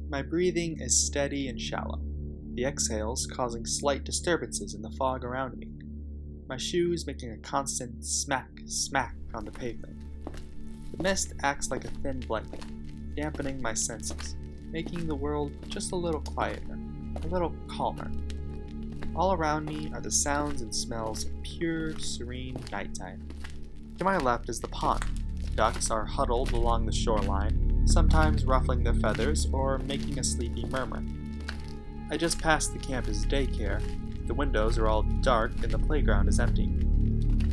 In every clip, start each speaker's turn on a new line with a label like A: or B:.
A: My breathing is steady and shallow, the exhales causing slight disturbances in the fog around me, my shoes making a constant smack on the pavement. The mist acts like a thin blanket, dampening my senses, making the world just a little quieter, a little calmer. All around me are the sounds and smells of pure, serene nighttime. To my left is the pond. Ducks are huddled along the shoreline, sometimes ruffling their feathers or making a sleepy murmur. I just passed the campus daycare. The windows are all dark and the playground is empty.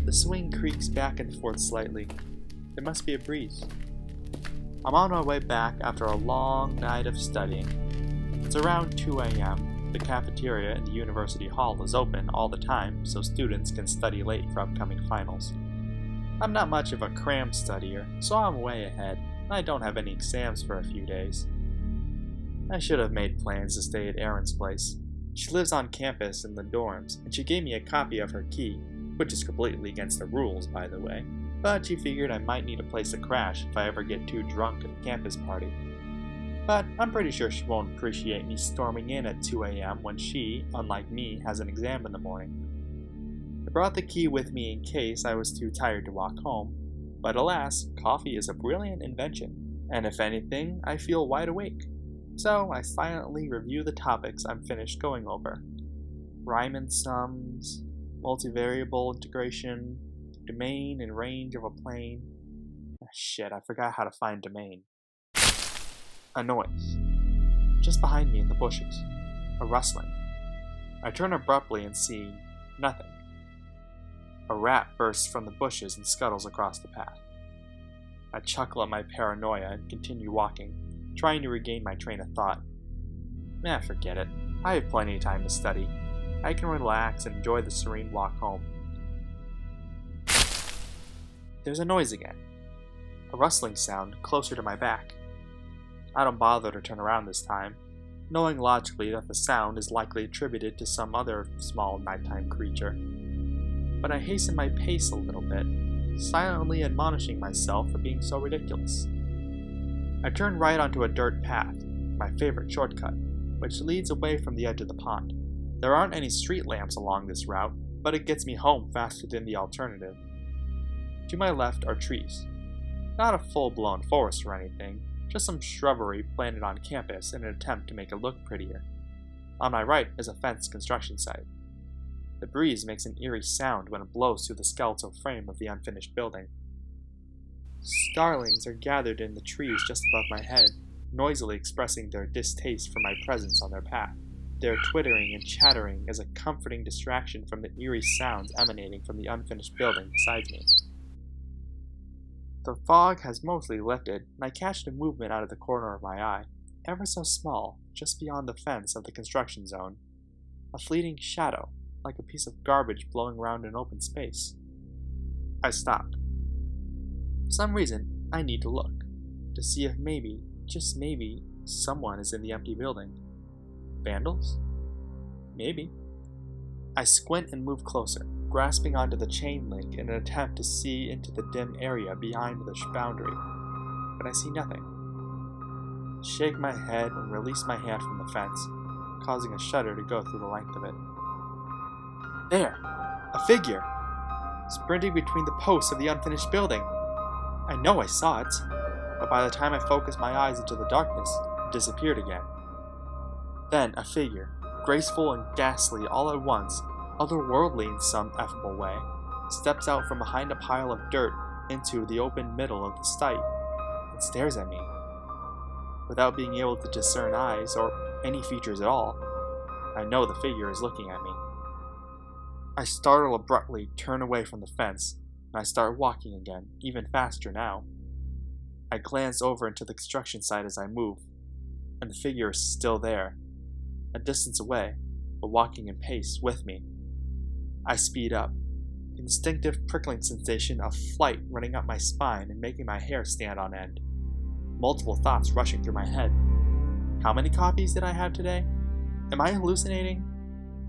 A: The swing creaks back and forth slightly. There must be a breeze. I'm on my way back after a long night of studying. It's around 2 a.m. The cafeteria in the university hall is open all the time so students can study late for upcoming finals. I'm not much of a cram studier, so I'm way ahead. I don't have any exams for a few days. I should have made plans to stay at Erin's place. She lives on campus in the dorms, and she gave me a copy of her key, which is completely against the rules, by the way, but she figured I might need a place to crash if I ever get too drunk at a campus party. But I'm pretty sure she won't appreciate me storming in at 2 a.m. when she, unlike me, has an exam in the morning. I brought the key with me in case I was too tired to walk home, but alas, coffee is a brilliant invention, and if anything, I feel wide awake. So I silently review the topics I'm finished going over. Riemann sums, multivariable integration, domain and range of a plane. Shit, I forgot how to find domain. A noise. Just behind me in the bushes. A rustling. I turn abruptly and see nothing. A rat bursts from the bushes and scuttles across the path. I chuckle at my paranoia and continue walking, trying to regain my train of thought. Forget it. I have plenty of time to study. I can relax and enjoy the serene walk home. There's a noise again. A rustling sound closer to my back. I don't bother to turn around this time, knowing logically that the sound is likely attributed to some other small nighttime creature. But I hasten my pace a little bit, silently admonishing myself for being so ridiculous. I turn right onto a dirt path, my favorite shortcut, which leads away from the edge of the pond. There aren't any street lamps along this route, but it gets me home faster than the alternative. To my left are trees. Not a full-blown forest or anything, just some shrubbery planted on campus in an attempt to make it look prettier. On my right is a fenced construction site. The breeze makes an eerie sound when it blows through the skeletal frame of the unfinished building. Starlings are gathered in the trees just above my head, noisily expressing their distaste for my presence on their path. Their twittering and chattering is a comforting distraction from the eerie sounds emanating from the unfinished building beside me. The fog has mostly lifted, and I catch the movement out of the corner of my eye, ever so small, just beyond the fence of the construction zone. A fleeting shadow, like a piece of garbage blowing around in open space. I stopped. For some reason, I need to look, to see if maybe, just maybe, someone is in the empty building. Vandals? Maybe. I squint and move closer, grasping onto the chain link in an attempt to see into the dim area behind the boundary, but I see nothing. I shake my head and release my hand from the fence, causing a shudder to go through the length of it. There! A figure! Sprinting between the posts of the unfinished building! I know I saw it, but by the time I focused my eyes into the darkness, it disappeared again. Then a figure, graceful and ghastly all at once, otherworldly in some effable way, steps out from behind a pile of dirt into the open middle of the site and stares at me. Without being able to discern eyes or any features at all, I know the figure is looking at me. I startle abruptly, turn away from the fence, and I start walking again, even faster now. I glance over into the construction site as I move, and the figure is still there, a distance away, but walking in pace with me. I speed up, an instinctive prickling sensation of flight running up my spine and making my hair stand on end. Multiple thoughts rushing through my head. How many copies did I have today? Am I hallucinating?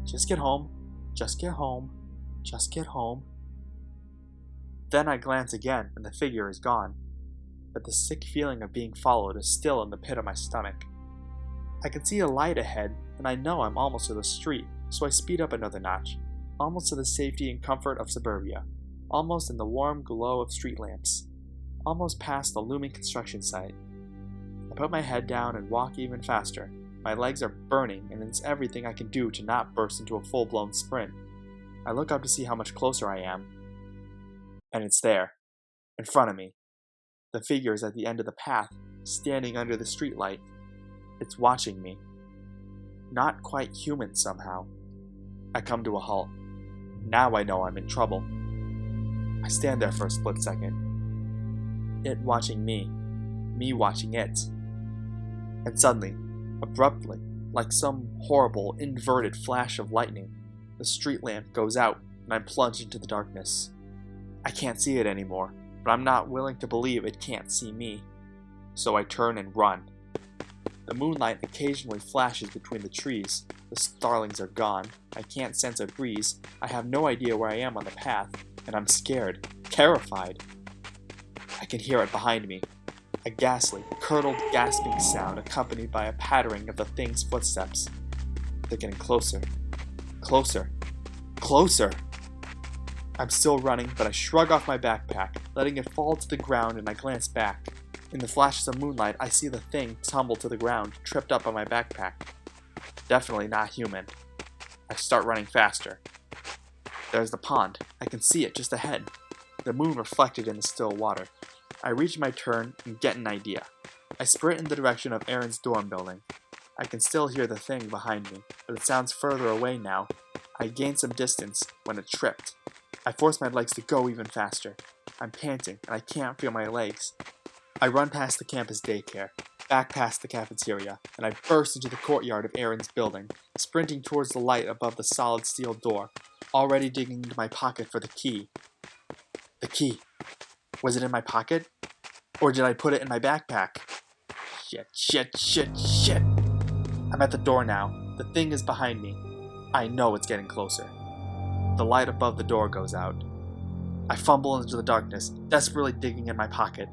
A: Just get home. Just get home. Just get home. Then I glance again and the figure is gone, but the sick feeling of being followed is still in the pit of my stomach. I can see a light ahead, and I know I'm almost to the street, so I speed up another notch, almost to the safety and comfort of suburbia, almost in the warm glow of street lamps, almost past the looming construction site. I put my head down and walk even faster. My legs are burning, and it's everything I can do to not burst into a full-blown sprint. I look up to see how much closer I am, and it's there, in front of me. The figure is at the end of the path, standing under the streetlight. It's watching me. Not quite human somehow. I come to a halt. Now I know I'm in trouble. I stand there for a split second. It watching me watching it. And suddenly, abruptly, like some horrible, inverted flash of lightning, the street lamp goes out and I'm plunged into the darkness. I can't see it anymore, but I'm not willing to believe it can't see me. So I turn and run. The moonlight occasionally flashes between the trees. The starlings are gone. I can't sense a breeze. I have no idea where I am on the path, and I'm scared, terrified. I can hear it behind me. A ghastly, curdled, gasping sound accompanied by a pattering of the thing's footsteps. They're getting closer. Closer. Closer! I'm still running, but I shrug off my backpack, letting it fall to the ground, and I glance back. In the flashes of moonlight, I see the thing tumble to the ground, tripped up on my backpack. Definitely not human. I start running faster. There's the pond. I can see it just ahead. The moon reflected in the still water. I reach my turn and get an idea. I sprint in the direction of Aaron's dorm building. I can still hear the thing behind me, but it sounds further away now. I gain some distance when it tripped. I force my legs to go even faster. I'm panting and I can't feel my legs. I run past the campus daycare, back past the cafeteria, and I burst into the courtyard of Aaron's building, sprinting towards the light above the solid steel door, already digging into my pocket for the key. The key. Was it in my pocket? Or did I put it in my backpack? Shit. I'm at the door now. The thing is behind me. I know it's getting closer. The light above the door goes out. I fumble into the darkness, desperately digging in my pocket.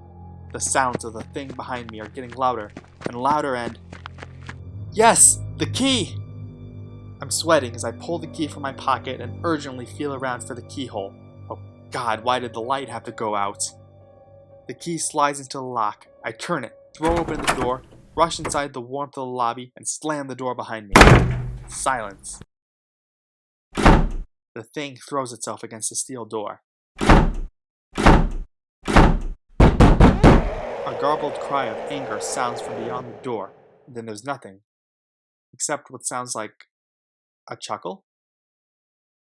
A: The sounds of the thing behind me are getting louder and louder and... Yes! The key! I'm sweating as I pull the key from my pocket and urgently feel around for the keyhole. Oh God, why did the light have to go out? The key slides into the lock. I turn it, throw open the door, rush inside the warmth of the lobby, and slam the door behind me. Silence. The thing throws itself against the steel door. A garbled cry of anger sounds from beyond the door, and then there's nothing, except what sounds like a chuckle.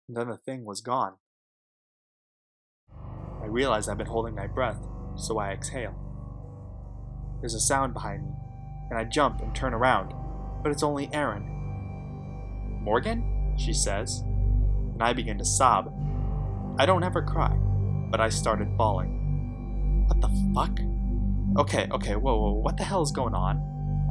A: And then the thing was gone. I realize I've been holding my breath, so I exhale. There's a sound behind me, and I jump and turn around, but it's only Erin. "Morgan?" she says, and I begin to sob. I don't ever cry, but I started bawling. What the fuck? Okay, whoa, what the hell is going on?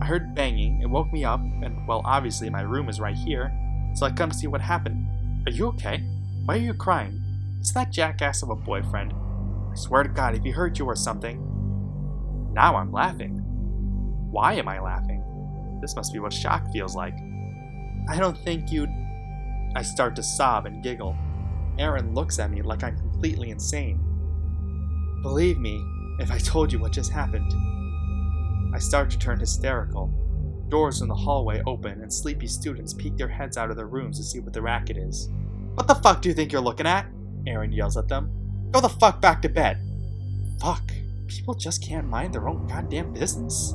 A: I heard banging, it woke me up, and well, obviously my room is right here, so I come to see what happened. Are you okay? Why are you crying? It's that jackass of a boyfriend. I swear to God, if he hurt you or something. Now I'm laughing. Why am I laughing? This must be what shock feels like. I don't think you'd... I start to sob and giggle. Aaron looks at me like I'm completely insane. Believe me, if I told you what just happened. I start to turn hysterical. Doors in the hallway open and sleepy students peek their heads out of their rooms to see what the racket is. What the fuck do you think you're looking at? Aaron yells at them. Go the fuck back to bed. Fuck. People just can't mind their own goddamn business.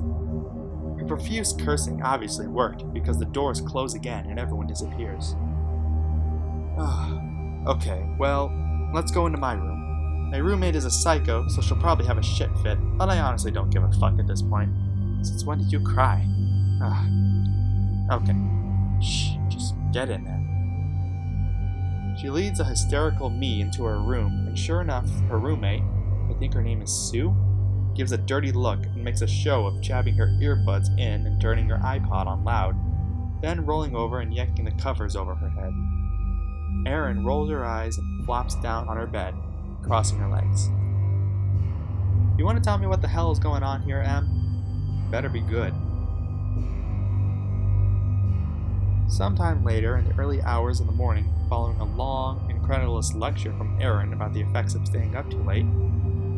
A: Her profuse cursing obviously worked because the doors close again and everyone disappears. Okay, well, let's go into my room. My roommate is a psycho, so she'll probably have a shit fit, but I honestly don't give a fuck at this point. Since when did you cry? Okay. Shh, just get in there. She leads a hysterical me into her room, and sure enough, her roommate, I think her name is Sue, gives a dirty look and makes a show of jabbing her earbuds in and turning her iPod on loud, then rolling over and yanking the covers over her head. Erin rolls her eyes and flops down on her bed, crossing her legs. You want to tell me what the hell is going on here, Em? Better be good. Sometime later, in the early hours of the morning, following a long, incredulous lecture from Erin about the effects of staying up too late,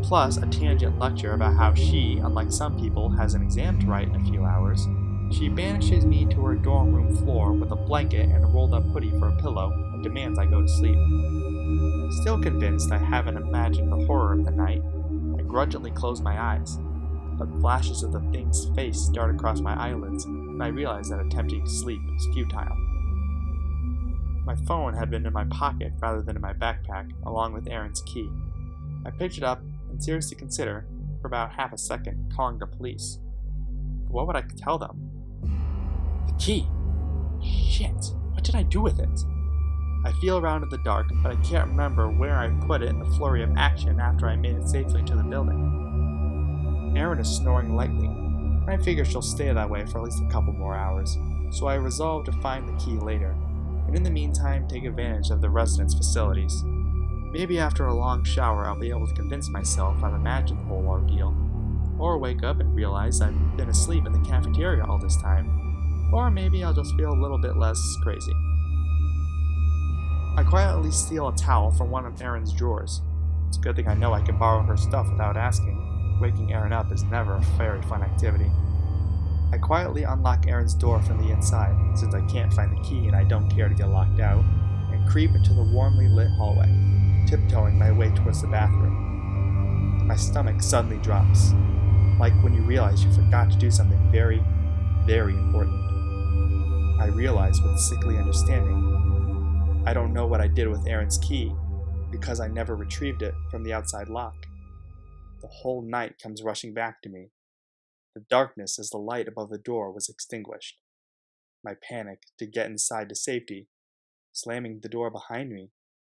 A: plus a tangent lecture about how she, unlike some people, has an exam to write in a few hours, she banishes me to her dorm room floor with a blanket and a rolled up hoodie for a pillow and demands I go to sleep. Still convinced I haven't imagined the horror of the night, I grudgingly close my eyes, but flashes of the thing's face dart across my eyelids, and I realize that attempting to sleep is futile. My phone had been in my pocket rather than in my backpack, along with Erin's key. I picked it up and seriously consider, for about half a second, calling the police. But what would I tell them? The key! Shit! What did I do with it? I feel around in the dark, but I can't remember where I put it in the flurry of action after I made it safely to the building. Erin is snoring lightly, and I figure she'll stay that way for at least a couple more hours, so I resolve to find the key later, and in the meantime take advantage of the residence facilities. Maybe after a long shower I'll be able to convince myself I've imagined the whole ordeal, or wake up and realize I've been asleep in the cafeteria all this time, or maybe I'll just feel a little bit less crazy. I quietly steal a towel from one of Erin's drawers. It's a good thing I know I can borrow her stuff without asking. Waking Erin up is never a very fun activity. I quietly unlock Erin's door from the inside, since I can't find the key and I don't care to get locked out, and creep into the warmly lit hallway, tiptoeing my way towards the bathroom. My stomach suddenly drops, like when you realize you forgot to do something very, very important. I realize with sickly understanding, I don't know what I did with Erin's key, because I never retrieved it from the outside lock. The whole night comes rushing back to me. The darkness as the light above the door was extinguished. My panic to get inside to safety, slamming the door behind me,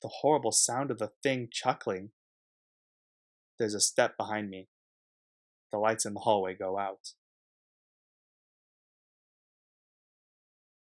A: the horrible sound of the thing chuckling. There's a step behind me. The lights in the hallway go out.